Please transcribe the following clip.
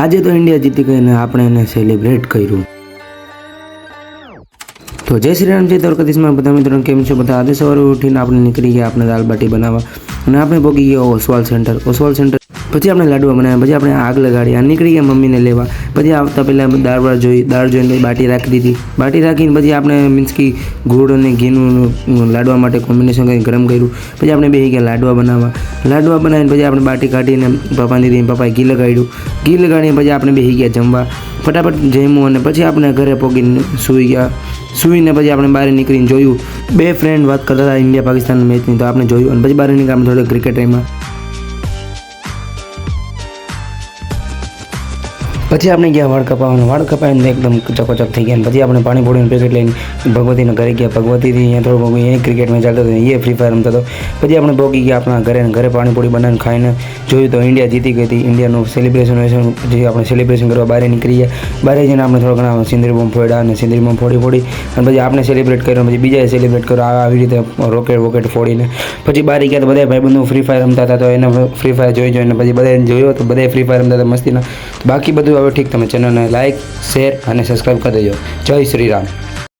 આજે તો ઇન્ડિયા જીતી ગઈ અને આપણે એને સેલિબ્રેટ કર્યું. તો જય શ્રી રામ, જય દ્વારકાધીશમાં બધા મિત્રો કેમ છો બધા? આજે સવારે ઉઠીને આપણે નીકળી ગયા આપણે દાળ બાટી બનાવવા અને આપણે પહોંચી ગયા ઓસવાલ સેન્ટર. પછી આપણે લાડવા બનાવ્યા, પછી આપણે આગ લગાડી અને નીકળી ગયા મમ્મીને લેવા. પછી આવતા પહેલાં દાળ જોઈને બાટી રાખી દીધી. બાટી રાખીને પછી આપણે મીન્સ કે ગોળ અને ઘીનું લાડવા માટે કોમ્બિનેશન કરીને ગરમ કર્યું. પછી આપણે બેસી ગયા લાડવા બનાવીને પછી આપણે બાટી કાઢીને પપ્પાને દીધી. પપ્પાએ ઘી લગાડીને પછી આપણે બેસી ગયા જમવા. ફટાફટ જમ્યું અને પછી આપણે ઘરે પહોંચીને સૂઈને પછી આપણે બહાર નીકળીને જોયું. બે ફ્રેન્ડ વાત કરતા હતા ઇન્ડિયા પાકિસ્તાન મેચની, તો આપણે જોયું અને પછી બહાર નીકળી આપણે થોડો ક્રિકેટ રમ્યા. પછી આપણે ગયા વાળ કપાવીને એકદમ ચકોચક થઈ ગયા. પછી આપણે પાણીપુરીનું પેકેટ લઈને ભગવતીના ઘરે ગયા. ભગવતીથી અહીંયા થોડું અહીંયા ક્રિકેટ મેચ ચાલતો હતો, એ ફ્રી ફાયર રમતો હતો. પછી આપણે પહોંચી ગયા આપણા ઘરે પાણીપુરી બનાવીને ખાઈને જોયું તો ઇન્ડિયા જીતી ગઈ હતી. ઇન્ડિયાનું સેલિબ્રેશન પછી આપણે સેલિબ્રેશન કરવા બહાર નીકળી ગયા. બહાર જઈને આપણે થોડા ઘણા સિંદરી બોમ્બ ફોડ્યા અને સિંદરી બોમ્બ ફોડી અને પછી આપણે સેલિબ્રેટ કર્યો. પછી બીજાએ સેલિબ્રેટ કર્યો આવી રીતે રોકેટ ફોડીને. પછી બહાર ગયા તો બધા ભાઈબંધો ફ્રી ફાયર રમતા હતા, તો એને ફ્રી ફાયર જોઈને પછી બધાએ જોયો તો બધા ફ્રી ફાયર રમતા હતા મસ્તીના. બાકી બધું હવે ઠીક. તમે ચેનલને લાઇક, શેર અને સબસ્ક્રાઈબ કરી દેજો. જય શ્રી રામ.